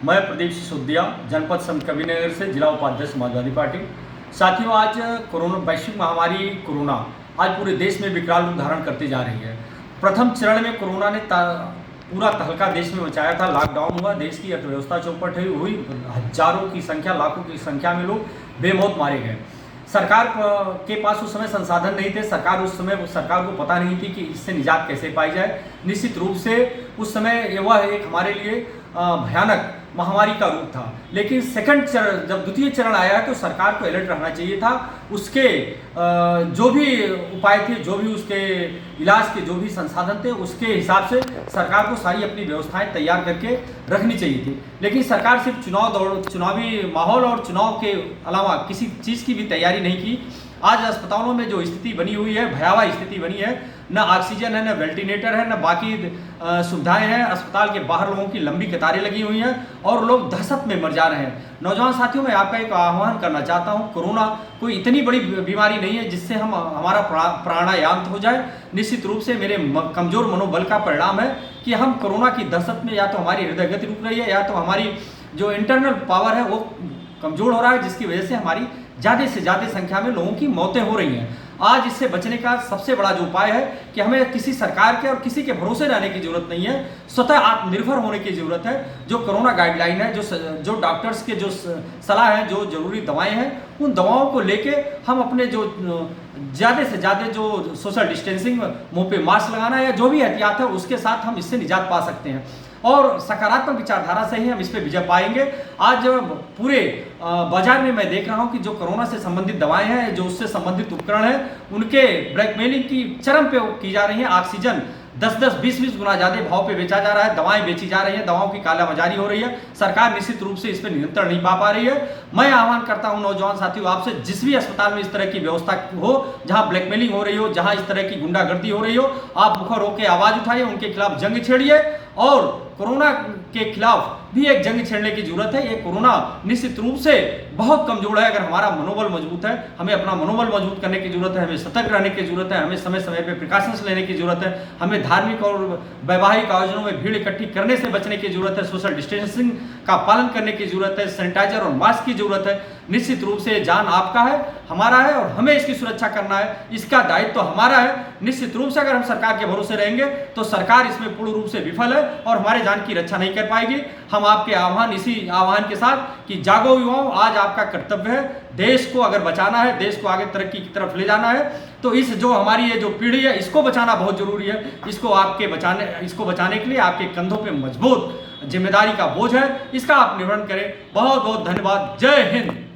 मैं प्रदीप सिसोदिया, जनपद संत कबीरनगर से जिला उपाध्यक्ष समाजवादी पार्टी। साथियों, आज कोरोना वैश्विक महामारी कोरोना आज पूरे देश में विकराल रूप धारण करती जा रही है। प्रथम चरण में कोरोना ने पूरा तहलका देश में मचाया था। लॉकडाउन हुआ, देश की अर्थव्यवस्था चौपट हुई, हजारों की संख्या, लाखों की संख्या में लोग बेमौत मारे गए। सरकार के पास उस समय संसाधन नहीं थे। सरकार को पता नहीं थी कि इससे निजात कैसे पाई जाए। निश्चित रूप से उस समय वह एक हमारे लिए भयानक महामारी का रूप था। लेकिन सेकंड चरण, जब द्वितीय चरण आया है, तो सरकार को अलर्ट रहना चाहिए था। उसके जो भी उपाय थे, जो भी उसके इलाज के जो भी संसाधन थे, उसके हिसाब से सरकार को सारी अपनी व्यवस्थाएं तैयार करके रखनी चाहिए थी। लेकिन सरकार सिर्फ चुनावी माहौल और चुनाव के अलावा किसी चीज़ की भी तैयारी नहीं की। आज अस्पतालों में जो स्थिति बनी हुई है, भयावह स्थिति बनी है, न ऑक्सीजन है, न वेंटिलेटर है, न बाकी सुविधाएं हैं। अस्पताल के बाहर लोगों की लंबी कतारें लगी हुई हैं और लोग दहशत में मर जा रहे हैं। नौजवान साथियों, मैं आपका एक आह्वान करना चाहता हूं। कोरोना कोई इतनी बड़ी बीमारी नहीं है जिससे हमारा प्राणायाम हो जाए। निश्चित रूप से मेरे कमजोर मनोबल का परिणाम है कि हम कोरोना की दहशत में, या तो हमारी हृदय गति रुक रही है, या तो हमारी जो इंटरनल पावर है वो कमजोर हो रहा है, जिसकी वजह से हमारी ज़्यादा से ज़्यादा संख्या में लोगों की मौतें हो रही हैं। आज इससे बचने का सबसे बड़ा जो उपाय है कि हमें किसी सरकार के और किसी के भरोसे रहने की जरूरत नहीं है। स्वतः आत्मनिर्भर होने की जरूरत है। जो कोरोना गाइडलाइन है, जो डॉक्टर्स के जो सलाह है, जो जरूरी दवाएं हैं, उन दवाओं को लेके हम अपने जो ज़्यादा से ज़्यादा जो सोशल डिस्टेंसिंग, मुंह पे मास्क लगाना या जो भी एहतियात है, उसके साथ हम इससे निजात पा सकते हैं। और सकारात्मक विचारधारा से ही हम इस पे विजय पाएंगे। आज पूरे बाजार में मैं देख रहा हूं कि जो कोरोना से संबंधित दवाएं हैं, जो उससे संबंधित उपकरण हैं, उनके ब्लैकमेलिंग की चरम पे की जा रही है। ऑक्सीजन 10-10, 20-20 गुना ज़्यादा भाव पे बेचा जा रहा है। दवाएं बेची जा रही हैं, दवाओं की कालाबाजारी हो रही है। सरकार निश्चित रूप से इस पर नियंत्रण नहीं पा रही है। मैं आह्वान करता हूं नौजवान साथियों आपसे, जिस भी अस्पताल में इस तरह की व्यवस्था हो, जहां ब्लैकमेलिंग हो रही हो, जहां इस तरह की गुंडागर्दी हो रही हो, आप मुखर होकर आवाज उठाइए, उनके खिलाफ जंग छेड़िए। और कोरोना के खिलाफ भी एक जंग छेड़ने की जरूरत है। ये कोरोना निश्चित रूप से बहुत कमजोर है। अगर हमारा मनोबल मजबूत है, हमें अपना मनोबल मजबूत करने की जरूरत है, हमें सतर्क रहने की जरूरत है, हमें समय समय पे प्रिकॉशंस लेने की जरूरत है, हमें धार्मिक और वैवाहिक आयोजनों में भीड़ इकट्ठी करने से बचने की जरूरत है, सोशल डिस्टेंसिंग का पालन करने की जरूरत है, सैनिटाइजर और मास्क की जरूरत है। निश्चित रूप से जान आपका है, हमारा है, और हमें इसकी सुरक्षा करना है। इसका दायित्व तो हमारा है। निश्चित रूप से अगर हम सरकार के भरोसे रहेंगे तो सरकार इसमें पूर्ण रूप से विफल है और हमारे जान की रक्षा नहीं कर पाएगी। हम आपके इसी आह्वान के साथ कि जागो युवाओं, आज आपका कर्तव्य है। देश को अगर बचाना है, देश को आगे तरक्की की तरफ ले जाना है, तो इस जो हमारी ये जो पीढ़ी है, इसको बचाना बहुत जरूरी है। इसको बचाने के लिए आपके कंधों पे मजबूत जिम्मेदारी का बोझ है। इसका आप निर्वहन करें। बहुत बहुत धन्यवाद। जय हिंद।